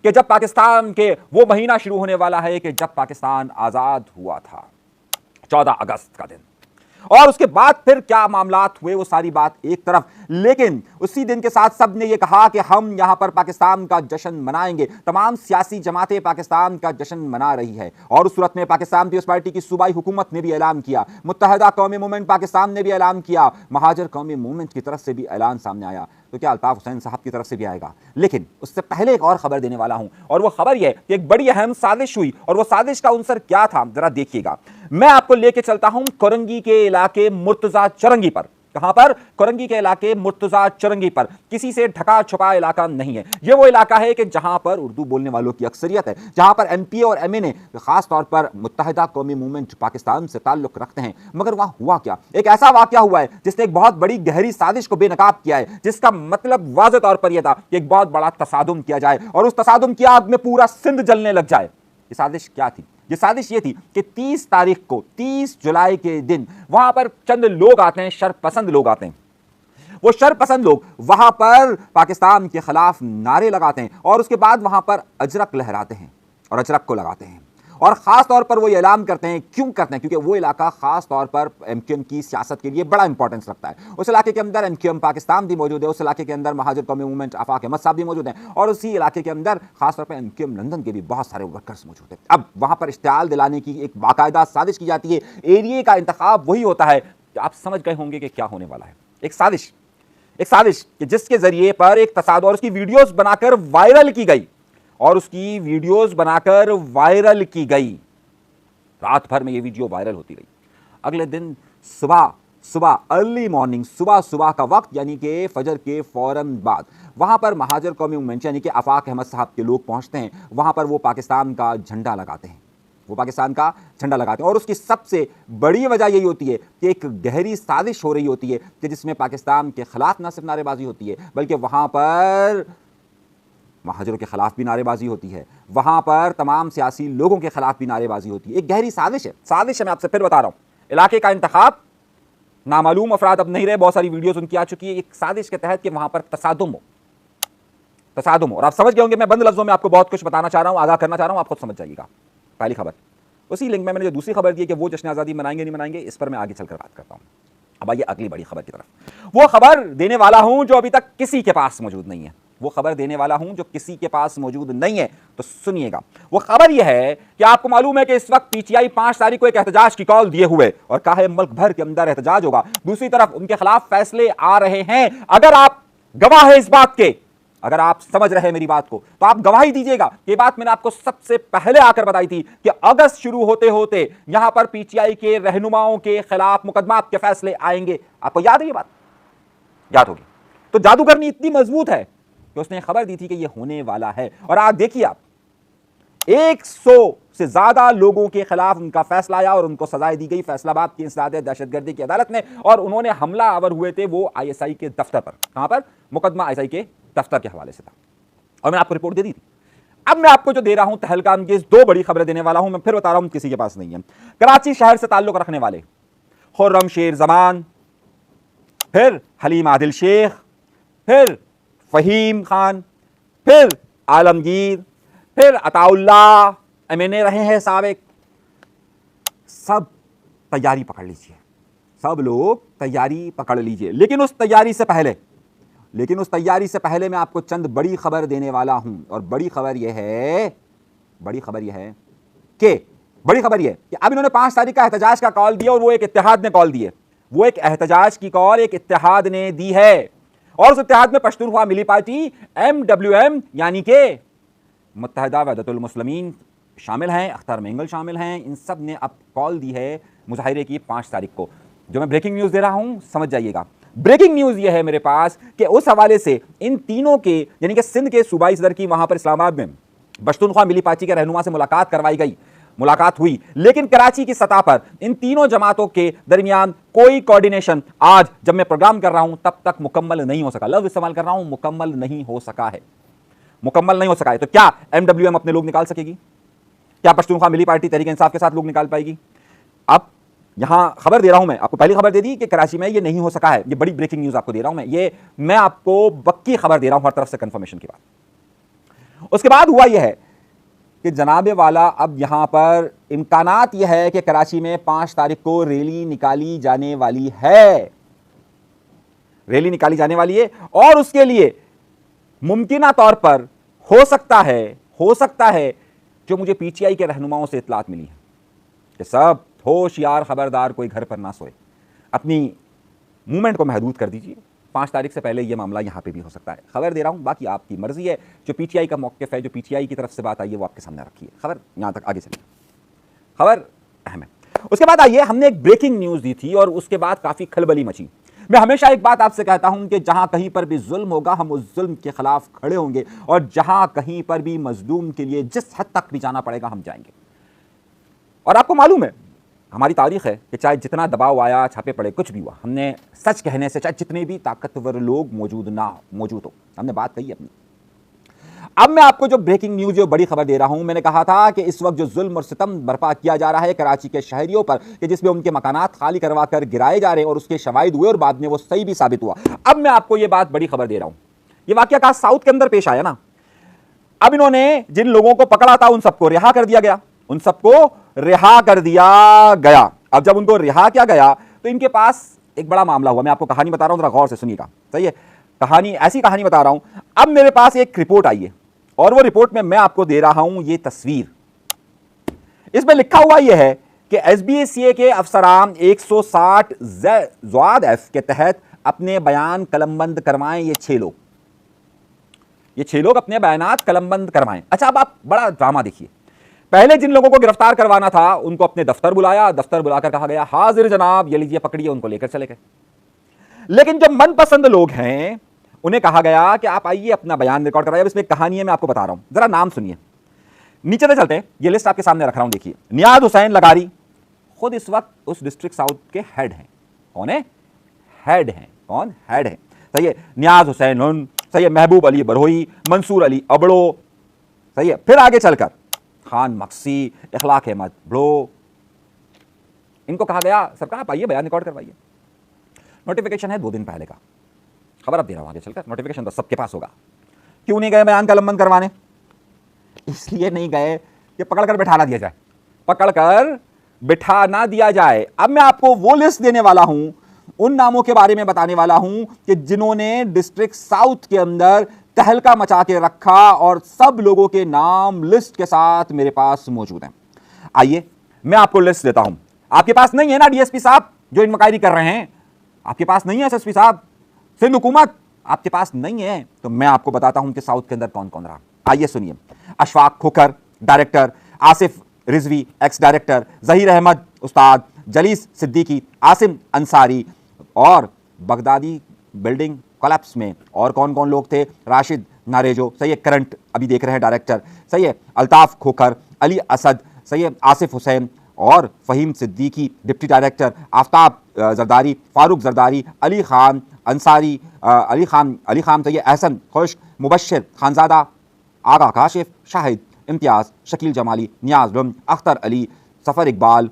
कि जब पाकिस्तान के वो महीना शुरू होने वाला है कि जब पाकिस्तान आजाद हुआ था, 14 अगस्त का दिन। और उसके बाद फिर क्या मामलात हुए वो सारी बात एक तरफ, लेकिन उसी दिन के साथ सब ने ये कहा कि हम यहां पर पाकिस्तान का जश्न मनाएंगे। तमाम सियासी जमातें पाकिस्तान का जश्न मना रही है और उस सूरत में पाकिस्तान पीपल्स पार्टी की सूबाई हुकूमत ने भी ऐलान किया, मुत्तहदा कौमी मूवमेंट पाकिस्तान ने भी ऐलान किया, महाजर कौमी मूवमेंट की तरफ से भी ऐलान सामने आया। तो क्या अल्ताफ हुसैन साहब की तरफ से भी आएगा? लेकिन उससे पहले एक और खबर देने वाला हूं, और वो खबर यह कि एक बड़ी अहम साजिश हुई, और वो साजिश का उनसर क्या था जरा देखिएगा। मैं आपको लेके चलता हूं कोरंगी के इलाके मुर्तजा चरंगी पर। कहां पर? कोरंगी के इलाके मुर्तजा चरंगी पर। किसी से ढका छुपा इलाका नहीं है। यह वो इलाका है कि जहां पर उर्दू बोलने वालों की अक्सरियत है, जहां पर एमपीए और एमएन ए खास तौर पर मुत्तहदा कौमी मूवमेंट पाकिस्तान से ताल्लुक रखते हैं। मगर वहां हुआ क्या? एक ऐसा वाकया हुआ है जिसने एक बहुत बड़ी गहरी साजिश को बेनकाब किया है, जिसका मतलब वाज़ेह तौर पर यह था कि एक बहुत बड़ा तसादुम किया जाए और उस तसादुम की आग में पूरा सिंध जलने लग जाए। ये साजिश क्या थी? ये साजिश ये थी कि 30 तारीख को, 30 जुलाई के दिन वहां पर चंद लोग आते हैं, शरपसंद लोग आते हैं। वो शरपसंद लोग वहां पर पाकिस्तान के खिलाफ नारे लगाते हैं और उसके बाद वहां पर अजरक लहराते हैं और अजरक को लगाते हैं। और खास तौर पर वो ये ऐलान करते हैं, क्यों करते हैं? क्योंकि वो इलाका खास तौर पर एमक्यूएम की सियासत के लिए बड़ा इंपॉर्टेंस रखता है। उस इलाके के अंदर एमक्यूएम पाकिस्तान भी मौजूद है, उस इलाके के अंदर महाजर कौमी मूवमेंट आफाक अहमद साहब भी मौजूद हैं, और उसी इलाके के अंदर खास तौर पर एमक्यूएम लंदन के भी बहुत सारे वर्कर्स मौजूद हैं। अब वहां पर इश्तियाल दिलाने की एक बाकायदा साजिश की जाती है। एरिया का इंतखाब वही होता है कि आप समझ गए होंगे कि क्या होने वाला है। एक साजिश कि जिसके जरिए पर एक तसाद, और उसकी वीडियोस बनाकर वायरल की गई, और उसकी वीडियोस बनाकर वायरल की गई। रात भर में ये वीडियो वायरल होती रही। अगले दिन सुबह अर्ली मॉर्निंग, सुबह का वक्त, यानी कि फजर के फौरन बाद वहां पर महाजर कौमी मूवमेंट यानी कि आफाक अहमद साहब के लोग पहुंचते हैं। वहां पर वो पाकिस्तान का झंडा लगाते हैं, और उसकी सबसे बड़ी वजह यही होती है कि एक गहरी साजिश हो रही होती है कि जिसमें पाकिस्तान के खिलाफ न सिर्फ नारेबाजी होती है, बल्कि वहां पर महाजरों के खिलाफ भी नारेबाजी होती है, वहां पर तमाम सियासी लोगों के खिलाफ भी नारेबाजी होती है। एक गहरी साजिश है। मैं आपसे फिर बता रहा हूं, इलाके का इंतखाब, नामालूम अफराद अब नहीं रहे, बहुत सारी वीडियोस उनकी आ चुकी है, एक साजिश के तहत कि वहां पर तसादुम हो। और आप समझ गए होंगे, मैं बंद लफ्जों में आपको बहुत कुछ बताना चाह रहा हूं, आगाह करना चाह रहा हूं, आप खुद समझ जाइएगा। पहली खबर, उसी लिंक में मैंने जो दूसरी खबर दी है कि वो जश्न आज़ादी मनाएंगे नहीं मनाएंगे, इस पर मैं आगे चलकर बात करता हूं। अब आइए अगली बड़ी खबर की तरफ। वो खबर देने वाला हूं जो अभी तक किसी के पास मौजूद नहीं है। तो सुनिएगा। वो खबर यह है कि आपको मालूम है कि इस वक्त पीटीआई 5 तारीख को एक एहतजाज की कॉल दिए हुए, और कहा है मुल्क भर के अंदर एहतजाज होगा। दूसरी तरफ उनके खिलाफ फैसले आ रहे हैं। अगर आप गवाह है इस बात के, अगर आप समझ रहे हैं मेरी बात को, तो आप गवाही दीजिएगा। ये बात मैंने आपको सबसे पहले आकर बताई थी कि अगस्त शुरू होते होते यहां पर पीटीआई के रहनुमाओं के खिलाफ मुकदमात के फैसले आएंगे। आपको याद है ये बात? याद होगी। तो जादूगरनी इतनी मजबूत है कि उसने खबर दी थी कि यह होने वाला है, और आज देखिए आप, 100 से ज्यादा लोगों के खिलाफ उनका फैसला आया और उनको सजाएं दी गई फैसलाबाद की इंसदाद दहशतगर्दी की अदालत ने, और उन्होंने हमला आवर हुए थे वो आईएसआई के दफ्तर पर। कहां पर? मुकदमा आईएसआई के दफ्तर के हवाले से था, और मैंने आपको रिपोर्ट दे दी थी। अब मैं आपको जो दे रहा हूं तहलका अंगेज 2 बड़ी खबरें देने वाला हूं। मैं फिर बता रहा हूं, किसी के पास नहीं है। कराची शहर से ताल्लुक रखने वाले खुर्रम शेर जमान, फिर हलीम आदिल शेख, फिर फहीम खान, फिर आलमगीर, फिर अताउल्लाह, एमएनए रहे हैं साबिक, सब तैयारी पकड़ लीजिए, सब लोग तैयारी पकड़ लीजिए। लेकिन उस तैयारी से पहले मैं आपको चंद बड़ी खबर देने वाला हूं, और बड़ी खबर यह है कि अब इन्होंने 5 तारीख का एहतजाज का कॉल दिया, और वो एक इत्तेहाद ने कॉल दी है। वो एक एहतजाज की कॉल एक इत्तेहाद ने दी है, और उस इत्तेहाद में पश्तूनख्वा मिली पार्टी MWM यानी कि मुत्तहदा वहदतुल मुस्लिमीन शामिल हैं, अख्तर मेंगल शामिल हैं। इन सब ने अब कॉल दी है मुजाहिरे की 5 तारीख को। जो मैं ब्रेकिंग न्यूज़ दे रहा हूं, समझ जाइएगा। ब्रेकिंग न्यूज़ यह है मेरे पास कि उस हवाले से इन तीनों के, यानी कि सिंध के सूबाई सदर की वहां पर इस्लामाबाद में पश्तूनख्वा मिली पार्टी के रहनुमा से मुलाकात करवाई गई, मुलाकात हुई, लेकिन कराची की सतह पर इन तीनों जमातों के दरमियान कोई कोऑर्डिनेशन आज जब मैं प्रोग्राम कर रहा हूं तब तक मुकम्मल नहीं हो सका। लफ्ज़ इस्तेमाल कर रहा हूं, मुकम्मल नहीं हो सका है। तो क्या MWM अपने लोग निकाल सकेगी? क्या पश्तूनख्वा मिली पार्टी तहरीक इंसाफ के साथ लोग निकाल पाएगी? अब यहां खबर दे रहा हूं, मैं आपको पहली खबर दे दी कि कराची में ये नहीं हो सका है। ये बड़ी ब्रेकिंग न्यूज़ आपको दे रहा हूं मैं आपको बक्की खबर दे रहा हूं हर तरफ से कंफर्मेशन के बाद। उसके बाद हुआ यह है कि जनाबे वाला अब यहां पर इम्कानात यह है कि कराची में 5 तारीख को रैली निकाली जाने वाली है, रैली निकाली जाने वाली है। और उसके लिए मुमकिना तौर पर हो सकता है जो मुझे पीटीआई के रहनुमाओं से इतलात मिली है कि सब होशियार, खबरदार, कोई घर पर ना सोए, अपनी मूवमेंट को महदूद कर दीजिए, 5 तारीख से पहले यह मामला यहां पे भी हो सकता है। खबर दे रहा हूं, बाकी आपकी मर्जी है। जो पीटीआई का मौक़िफ़ है, जो पीटीआई की तरफ से बात आई है, वो आपके सामने रखिए। खबर यहां तक आगे चलिए, खबर अहम है। उसके बाद आइए, हमने एक ब्रेकिंग न्यूज़ दी थी और उसके बाद काफ़ी खलबली मची। मैं हमेशा एक बात आपसे कहता हूं कि जहां कहीं पर भी जुल्म होगा, हम उस जुल्म के खिलाफ खड़े होंगे, और जहां कहीं पर भी मजलूम के लिए जिस हद तक भी जाना पड़ेगा, हम जाएंगे। और आपको मालूम है, हमारी तारीख है कि चाहे जितना दबाव आया, छापे पड़े, कुछ भी हुआ, हमने सच कहने से, चाहे जितने भी ताकतवर लोग मौजूद हो, हमने बात कही अपनी। अब मैं आपको जो ब्रेकिंग न्यूज़, जो बड़ी खबर दे रहा हूं, मैंने कहा था कि इस वक्त जो जुल्म और सितम बर्पा किया जा रहा है कराची के शहरियों पर, कि जिसमें उनके मकानात खाली करवा कर गिराए जा रहे हैं, और उसके शवाहिद हुए और बाद में वो सही भी साबित हुआ। अब मैं आपको ये बात, बड़ी खबर दे रहा हूं। ये वाकया कहा साउथ के अंदर पेश आया ना। अब इन्होंने जिन लोगों को पकड़ा था उन सबको रिहा कर दिया गया, उन सबको रिहा कर दिया गया। अब जब उनको रिहा किया गया तो इनके पास एक बड़ा मामला हुआ। मैं आपको कहानी बता रहा हूं, जरा गौर से सुनिएगा, सही है? कहानी, ऐसी कहानी बता रहा हूं। अब मेरे पास एक रिपोर्ट आई है, और वो रिपोर्ट में मैं आपको दे रहा हूं ये तस्वीर। इसमें लिखा हुआ यह है कि एसबीएसीए के अफसरान 160 ज़वाद एफ के तहत अपने बयान कलमबंद करवाएं। ये 6 लोग अपने बयानात कलमबंद करवाएं। अच्छा, अब आप बड़ा ड्रामा देखिए। पहले जिन लोगों को गिरफ्तार करवाना था उनको अपने दफ्तर बुलाया, दफ्तर बुलाकर कहा गया, हाजिर जनाब, ये लीजिए पकड़िए, उनको लेकर चले गए। लेकिन जो मनपसंद लोग हैं उन्हें कहा गया कि आप आइए, अपना बयान रिकॉर्ड कराइए। अब इसमें कहानी है, मैं आपको बता रहा हूं, जरा नाम सुनिए। नीचे से चलते हैं, ये लिस्ट आपके सामने रख रहा हूं, देखिए। नियाज हुसैन लगारी खुद इस वक्त उस डिस्ट्रिक्ट साउथ के हेड हैं। कौन है? हेड हैं। कौन? हेड है। सही है, नियाज हुसैन उन, सही है, महबूब अली बरहोई, मंसूर अली अबड़ो, सही है। फिर आगे चलकर खान मक्सी, इखलाक अहमद बड़ो, इनको कहा गया, सरकार आप आइए, बयान रिकॉर्ड करवाइए। नोटिफिकेशन है 2 दिन पहले का, खबर अब दे रहा हूं आगे चलकर। नोटिफिकेशन तो सबके पास होगा। क्यों नहीं गए बयान कलमबंद करवाने? इसलिए नहीं गए कि पकड़कर बैठा ना दिया जाए, पकड़कर बिठा ना दिया जाए। अब मैं आपको वो लिस्ट देने वाला हूं, उन नामों के बारे में बताने वाला हूं कि जिन्होंने डिस्ट्रिक्ट साउथ के अंदर तहलका मचा के रखा, और सब लोगों के नाम लिस्ट के साथ मेरे पास मौजूद हैं। आइए मैं आपको लिस्ट देता हूं। आपके पास नहीं है ना डीएसपी साहब जो इंक्वायरी कर रहे हैं? आपके पास नहीं है एसएसपी साहब, सिंध हुकूमत आपके पास नहीं है? तो मैं आपको बताता हूं कि साउथ के अंदर कौन कौन रहा। आइए सुनिए। Ashfaq Khokhar director, Asif Rizvi ex director, Zaheer Ahmed Ustad, Jalees Siddiqui, Asim Ansari, और बगदादी बिल्डिंग कोलैप्स में और कौन कौन लोग थे? राशिद नारेजो, सही है, करंट अभी देख रहे हैं डायरेक्टर, सही है, अल्ताफ खोखर, अली असद, सही है, आसिफ हुसैन और फ़हीम सिद्दीकी डिप्टी डायरेक्टर, आफ्ताब जरदारी, फारूक जरदारी, अली खान अंसारी, अली खान, सही है, एहसन खुश, मुबश्शिर खानजादा, आगा काशिफ, शाहिद इम्तियाज़, शकील जमाली, नियाज रुम, अख्तर अली, सफ़र इकबाल,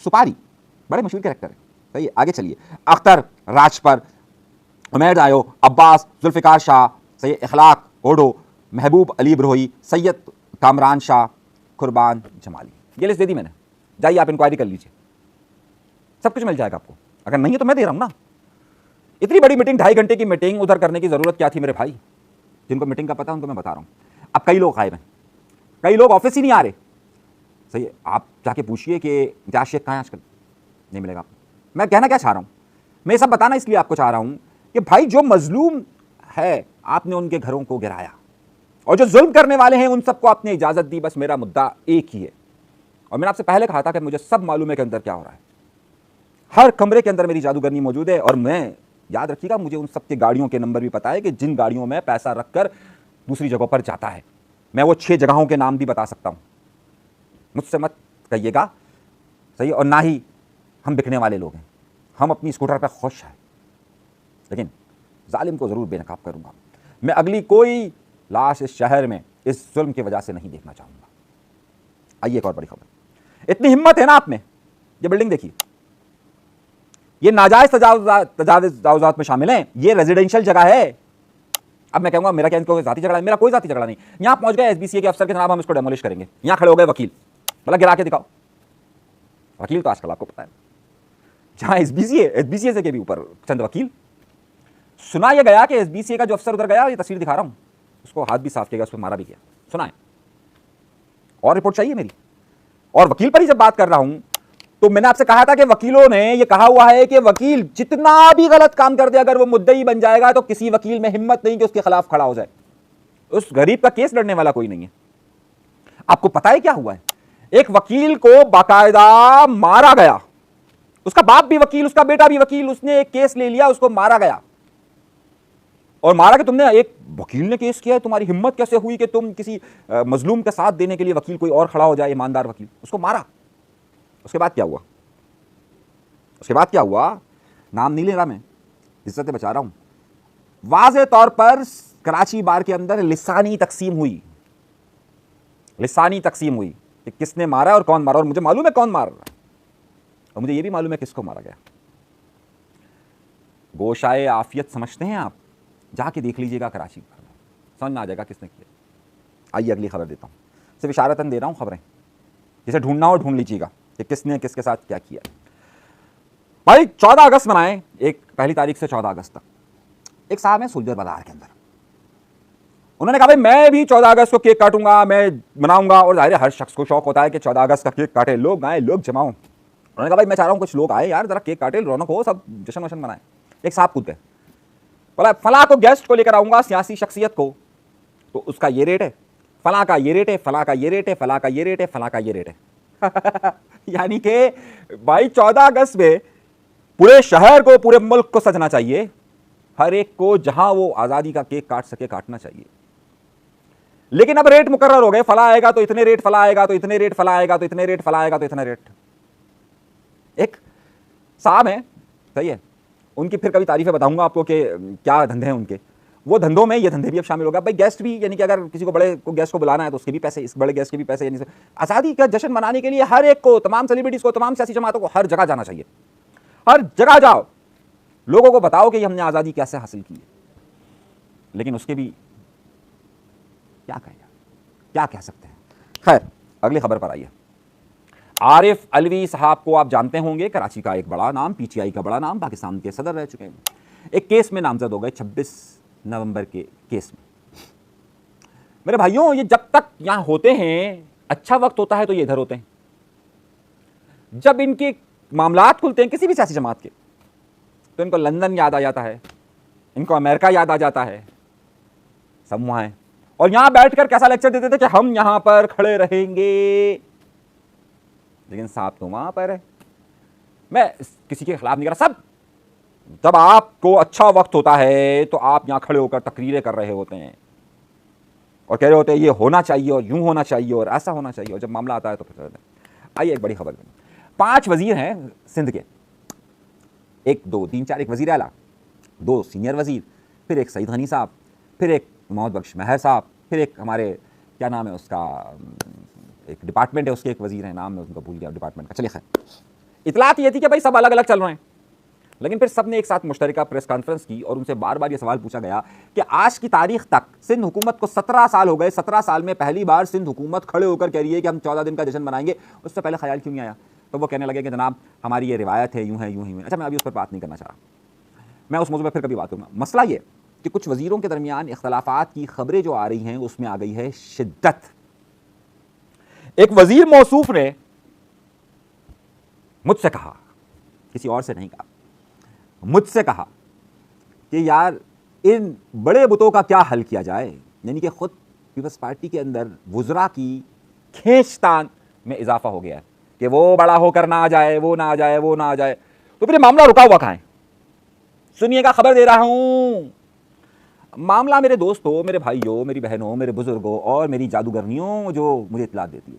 सुपारी, बड़े मशहूर कैरेक्टर है। सही है, आगे चलिए। अख्तर राजपर, उमैर आयो, अब्बास, जुल्फ़िकार शाह, सही, इखलाक ओडो, महबूब अली बरहोई, सैयद कामरान शाह, कुर्बान जमाली। ये लिस्ट दे दी मैंने, जाइए आप इंक्वायरी कर लीजिए, सब कुछ मिल जाएगा आपको। अगर नहीं है तो मैं दे रहा हूं ना। इतनी बड़ी मीटिंग, 2.5 घंटे की मीटिंग, उधर करने की जरूरत क्या थी मेरे भाई? जिनको मीटिंग का पता है उनको मैं बता रहा हूं। अब कई लोग गायब हैं, कई लोग ऑफिस ही नहीं आ रहे। सही है, आप जाके पूछिए कि इम्तियाज शेख कहाँ है आजकल, नहीं मिलेगा आपको। मैं कहना क्या चाह रहा हूं, मैं ये सब बताना इसलिए आपको चाह रहा हूं कि भाई जो मजलूम है आपने उनके घरों को गिराया, और जो जुल्म करने वाले हैं उन सबको आपने इजाजत दी। बस मेरा मुद्दा एक ही है, और मैंने आपसे पहले कहा था कि मुझे सब मालूम है कि अंदर क्या हो रहा है। हर कमरे के अंदर मेरी जादूगरनी मौजूद है, और मैं, याद रखिएगा, मुझे उन सब के गाड़ियों के नंबर भी पता है कि जिन गाड़ियों में पैसा रखकर दूसरी जगहों पर जाता है। मैं वो 6 जगहों के नाम भी बता सकता हूं, मुझसे मत कहिएगा, सही। और ना ही हम बिकने वाले लोग हैं, हम अपनी स्कूटर पर खुश हैं, लेकिन जालिम को जरूर बेनकाब करूंगा। मैं अगली कोई लाश इस शहर में इस जुल्म की वजह से नहीं देखना चाहूंगा। आइए एक और बड़ी खबर, इतनी हिम्मत है ना आप में, ये बिल्डिंग देखिए, ये नाजायज तजावुजात में शामिल है, ये रेजिडेंशियल जगह है, अब मैं कहूंगा मेरा क्या इनको जाति झगड़ा है? मेरा कोई जाति झगड़ा नहीं। यहां पहुंच गए एसबीसीए के अफसर के, जनाब हम इसको डेमोलिश करेंगे। यहां खड़े हो गए वकील, बोला गिरा के दिखाओ। वकील तो आजकल आपको पता है, जहां एसबीसीए से के भी ऊपर चंद वकील। सुना यह गया कि एसबीसीए का जो अफसर उधर गया, ये तस्वीर दिखा रहा हूं, उसको हाथ भी साफ किया, उसको मारा भी किया, सुना है। और रिपोर्ट चाहिए मेरी। और वकील पर ही जब बात कर रहा हूं, तो मैंने आपसे कहा था कि वकीलों ने यह कहा हुआ है कि वकील जितना भी गलत काम कर दे, अगर वो मुद्दई बन जाएगा तो किसी वकील में हिम्मत नहीं कि उसके खिलाफ खड़ा हो जाए। उस गरीब का केस लड़ने वाला कोई नहीं है। आपको पता है क्या हुआ है? एक वकील को बाकायदा मारा गया, उसका बाप भी वकील, उसका बेटा भी वकील, उसने एक केस ले लिया, उसको मारा गया। और मारा कि तुमने, एक वकील ने केस किया है, तुम्हारी हिम्मत कैसे हुई कि तुम किसी मजलूम का साथ देने के लिए वकील कोई और खड़ा हो जाए, ईमानदार वकील, उसको मारा। उसके बाद क्या हुआ? उसके बाद क्या हुआ? नाम नहीं ले रहा मैं, इज्जत बचा रहा हूं। वाज़े तौर पर कराची बार के अंदर लिसानी तकसीम हुई, लिसानी तकसीम हुई कि किसने मारा और कौन मारा। और मुझे मालूम है कौन मार रहा है, और मुझे यह भी मालूम है किसको मारा गया। गोशाए आफियत समझते हैं आप? जाके देख लीजिएगा कराची में, समझ में आ जाएगा किसने किया। आइए अगली खबर देता हूं, सिर्फ इशारतन दे रहा हूं खबरें, जिसे ढूंढना हो ढूंढ लीजिएगा कि किसने किसके साथ क्या किया। भाई 14 अगस्त मनाएं, एक पहली तारीख से 14 अगस्त तक। एक साहब है सुलझर बाजार के अंदर, उन्होंने कहा भाई मैं भी 14 अगस्त को केक काटूंगा, मैं मनाऊंगा। और जाहिर है हर शख्स को शौक होता है कि 14 अगस्त का केक काटे, लोग आए, लोग जमाओ। उन्होंने कहा भाई मैं चाह रहा हूं कुछ लोग आए यार, जरा केक काटे, रौनक हो, सब जश्न वशन मनाए। एक साहब कूद गए, बोला फला को गेस्ट को लेकर आऊंगा, सियासी शख्सियत को, तो उसका ये रेट है, फला का ये रेट है, फला का ये रेट है, फला का ये रेट है, फला का ये रेट है। यानी कि भाई 14 अगस्त में पूरे शहर को, पूरे मुल्क को सजना चाहिए, हर एक को जहां वो आजादी का केक काट सके काटना चाहिए। लेकिन अब रेट मुकर्रर हो गए, फला आएगा तो इतने रेट, फला आएगा तो इतने रेट, फला आएगा तो इतने रेट, फला आएगा तो इतने रेट। एक साहब है, सही है, उनकी फिर कभी तारीफें बताऊंगा आपको कि क्या धंधे हैं उनके। वो धंधों में ये धंधे भी अब शामिल हो गए भाई। गेस्ट भी, यानी कि अगर किसी को बड़े को गेस्ट को बुलाना है तो उसके भी पैसे, इस बड़े गेस्ट के भी पैसे। यानी आज़ादी का जश्न मनाने के लिए हर एक को, तमाम सेलिब्रिटीज को, तमाम सियासी जमातों को हर जगह जाना चाहिए। हर जगह जाओ, लोगों को बताओ कि हमने आज़ादी कैसे हासिल की है। लेकिन उसके भी क्या कहेगा, क्या कह सकते हैं। खैर अगली खबर पर आइए। आरिफ अलवी साहब को आप जानते होंगे, कराची का एक बड़ा नाम, पीटीआई का बड़ा नाम, पाकिस्तान के सदर रह चुके हैं। एक केस में नामजद हो गए, 26 नवंबर के केस में। मेरे भाइयों, ये जब तक यहां होते हैं, अच्छा वक्त होता है तो ये इधर होते हैं। जब इनके मामलात खुलते हैं किसी भी सियासी जमात के, तो इनको लंदन याद आ जाता है, इनको अमेरिका याद आ जाता है, सब वहां है। और यहां बैठकर कैसा लेक्चर देते थे कि हम यहां पर खड़े रहेंगे, लेकिन साहब तो वहां पर है। मैं किसी के खिलाफ नहीं कर रहा, सब जब आपको अच्छा वक्त होता है तो आप यहां खड़े होकर तकरीरें कर रहे होते हैं और कह रहे होते हैं ये होना चाहिए और यूं होना चाहिए और ऐसा होना चाहिए। और जब मामला आता है तो फिर आइए एक बड़ी खबर। 5 वजीर हैं सिंध के, 1 2 3 4, एक वजीर आला, 2 सीनियर वजीर, फिर एक सईद गनी साहब, फिर एक मोहम्मद बख्श महर साहब, फिर एक हमारे क्या नाम है उसका, एक डिपार्टमेंट है उसके एक वजीर है, नाम मैं उनका भूल गया डिपार्टमेंट का। चलिए खैर, इतलात ये थी कि भाई सब अलग अलग चल रहे हैं। लेकिन फिर सबने एक साथ मुश्तरका प्रेस कॉन्फ्रेंस की और उनसे बार बार ये सवाल पूछा गया कि आज की तारीख तक सिंध हुकूमत को 17 साल हो गए, 17 साल में पहली बार सिंध हुकूमत खड़े होकर कह रही है कि हम 14 दिन का जश्न मनाएंगे। उससे पहले ख्याल क्यों नहीं आया? तो वो कहने लगे कि जनाब हमारी ये रिवायत है, यूं है यूं ही। अच्छा, मैं अभी उस पर बात नहीं करना चाह रहा, मैं उस मौजूद पर फिर कभी बात करूँगा। मसला ये कि कुछ वजीरों के दरमियान इख्तलाफात की खबरें जो आ रही हैं उसमें आ गई है शिद्दत। एक वजीर मौसूफ ने मुझसे कहा, किसी और से नहीं कहा, मुझसे कहा कि यार इन बड़े बुतों का क्या हल किया जाए। यानी कि खुद पीपल्स पार्टी के अंदर वुज़रा की खींचतान में इजाफा हो गया है कि वो बड़ा होकर ना आ जाए, वो ना आ जाए, वो ना आ जाए। तो फिर मामला रुका हुआ कहाँ है? सुनिएगा, खबर दे रहा हूं। मामला मेरे दोस्तों, मेरे भाइयों, मेरी बहनों, मेरे बुजुर्गों और मेरी जादूगरनियों जो मुझे इत्तलात देती है,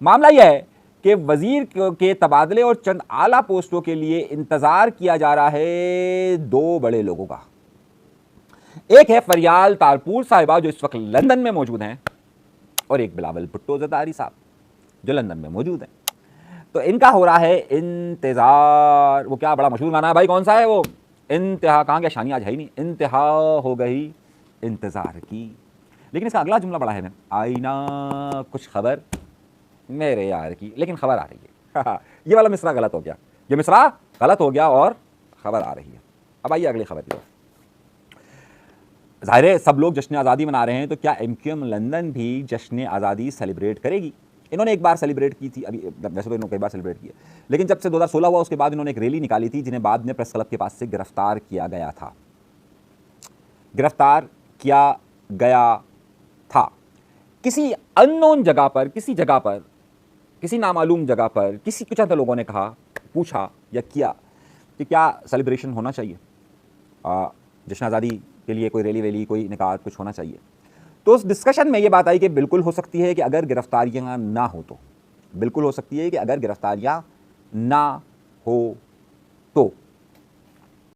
मामला यह है कि वजीर के तबादले और चंद आला पोस्टों के लिए इंतजार किया जा रहा है 2 बड़े लोगों का। एक है फरियाल तारपुर साहिबा जो इस वक्त लंदन में मौजूद हैं, और एक बिलावल भुट्टो ज़रदारी साहब जो लंदन में मौजूद हैं। तो इनका हो रहा है इंतजार। वो क्या बड़ा मशहूर गाना है भाई, कौन सा है वो? इंतहा, कहाँ गया शानी, आज है ही नहीं। इंतहा हो गई इंतज़ार की। लेकिन इसका अगला जुमला बड़ा है, आई ना कुछ खबर मेरे यार की, लेकिन खबर आ रही है। ये वाला मिसरा गलत हो गया, ये मिसरा गलत हो गया और खबर आ रही है। अब आइए अगली खबर की तरफ। ज़ाहिर है सब लोग जश्न आज़ादी मना रहे हैं, तो क्या MQM लंदन भी जश्न आज़ादी सेलिब्रेट करेगी? इन्होंने एक बार सेलिब्रेट की थी, अभी वैसे तो इन्होंने कई बार सेलिब्रेट किया, लेकिन जब से 2016 हुआ उसके बाद इन्होंने एक रैली निकाली थी, जिन्हें बाद में प्रेस क्लब के पास से गिरफ्तार किया गया था। गिरफ्तार किया गया था किसी अननोन जगह पर, किसी नामालूम जगह पर, किसी कुछ अंतर लोगों ने कहा, पूछा या किया कि क्या सेलिब्रेशन होना चाहिए, जश्न आज़ादी के लिए कोई रैली वैली, कोई निकात कुछ होना चाहिए। तो उस डिस्कशन में ये बात आई कि बिल्कुल हो सकती है कि अगर गिरफ्तारियां ना हो तो, बिल्कुल हो सकती है कि अगर गिरफ्तारियां ना हो तो